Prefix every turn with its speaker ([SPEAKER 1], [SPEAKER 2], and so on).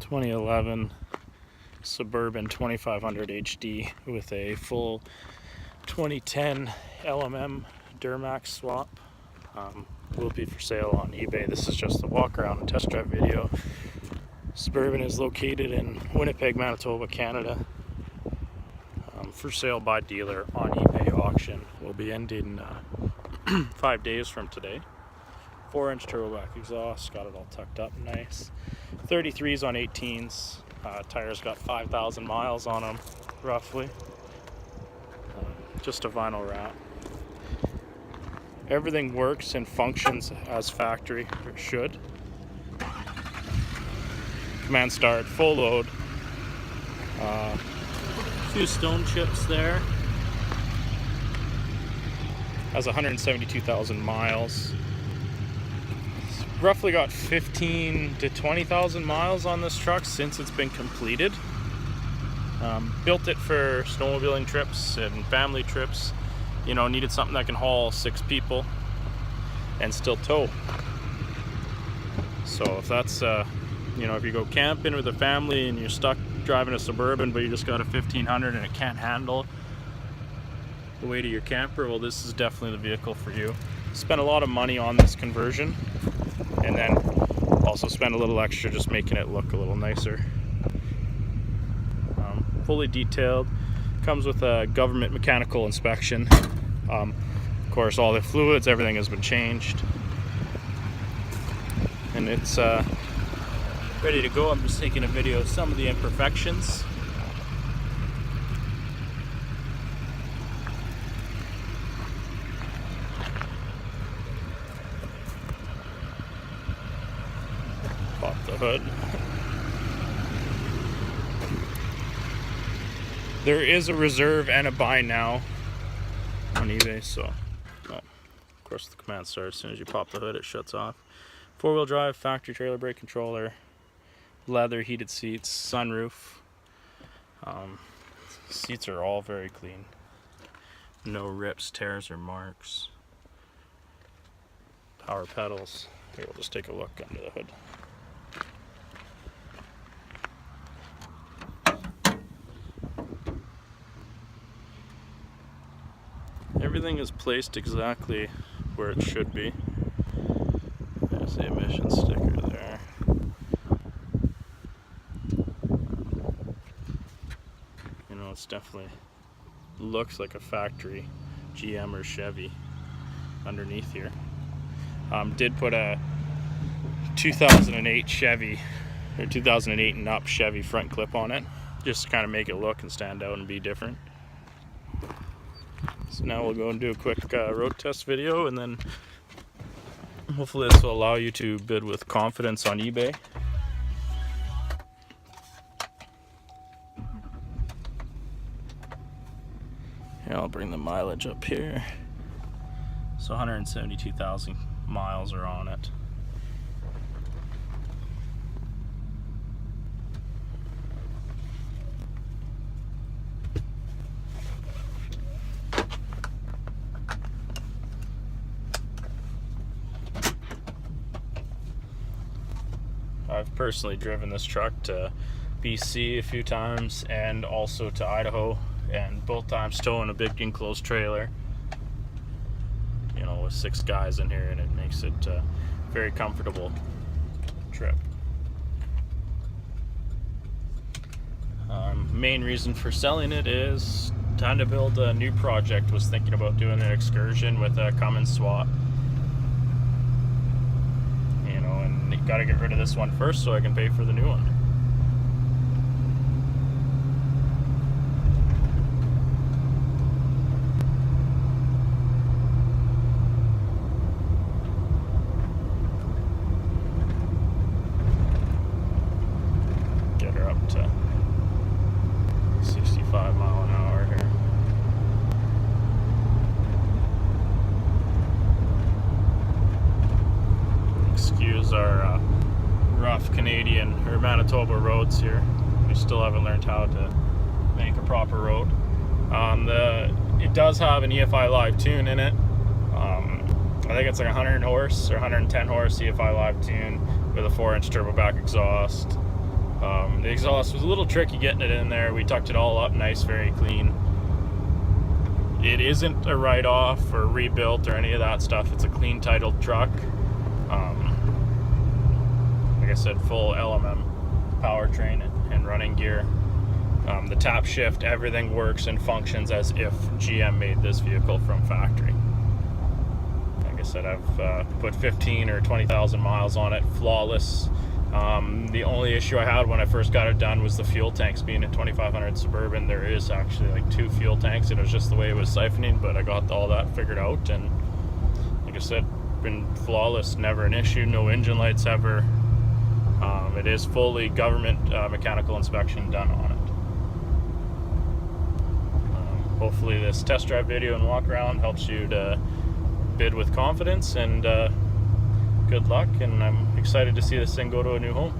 [SPEAKER 1] 2011 Suburban 2500 HD with a full 2010 LMM Duramax swap. Will be for sale on eBay. This is just a walk around and test drive video. Suburban is located in Winnipeg, Manitoba, Canada. For sale by dealer on eBay auction. Will be ending 5 days from today. 4-inch turbo back exhaust, got it all tucked up nice. 33s on 18s. Tires got 5,000 miles on them, roughly. Just a vinyl wrap. Everything works and functions as factory, or it should. Command start, full load. A few stone chips there. Has 172,000 miles. Roughly got 15 to 20,000 miles on this truck since it's been completed. Built it for snowmobiling trips and family trips. You know, needed something that can haul 6 people and still tow. So if that's, you know, if you go camping with a family and you're stuck driving a Suburban, but you just got a 1500 and it can't handle the weight of your camper, well, this is definitely the vehicle for you. Spent a lot of money on this conversion, and then also spend a little extra just making it look a little nicer. Fully detailed, comes with a government mechanical inspection. Of course, all the fluids, everything has been changed, and it's ready to go. I'm just taking a video of some of the imperfections. Pop the hood. There is a reserve and a buy now on eBay, so of course the command starts. As soon as you pop the hood, it shuts off. 4-wheel drive, factory trailer brake controller, leather heated seats, sunroof. Seats are all very clean. No rips, tears, or marks. Power pedals. Here, we'll just take a look under the hood. Everything is placed exactly where it should be. There's the emission sticker there. You know, it's definitely looks like a factory GM or Chevy underneath here. Did put a 2008 Chevy, or 2008 and up Chevy front clip on it, just to kind of make it look and stand out and be different. So now we'll go and do a quick road test video, and then hopefully this will allow you to bid with confidence on eBay. Here, I'll bring the mileage up here. So 172,000 miles are on it. I've personally driven this truck to BC a few times and also to Idaho, and both times towing a big enclosed trailer, you know, with 6 guys in here, and it makes it a very comfortable trip. Main reason for selling it is time to build a new project. Was thinking about doing an excursion with a Cummins swap. Got to get rid of this one first so I can pay for the new one. Get her up to 65 mile an hour here. Excuse our rough Canadian or Manitoba roads here. We still haven't learned how to make a proper road. It does have an EFI Live tune in it. I think it's like 100 horse or 110 horse EFI Live tune with a 4-inch turbo back exhaust. The exhaust was a little tricky getting it in there. We tucked it all up nice, very clean. It isn't a write-off or rebuilt or any of that stuff. It's a clean titled truck. Like I said, full LMM powertrain and running gear. The tap shift, everything works and functions as if GM made this vehicle from factory. Like I said, I've put 15 or 20,000 miles on it, flawless. The only issue I had when I first got it done was the fuel tanks. Being a 2500 Suburban, there is actually like 2 fuel tanks, and it was just the way it was siphoning, but I got all that figured out, and like I said, been flawless, never an issue, no engine lights ever. It is fully government mechanical inspection done on it. Hopefully this test drive video and walk around helps you to bid with confidence, and good luck, and I'm excited to see this thing go to a new home.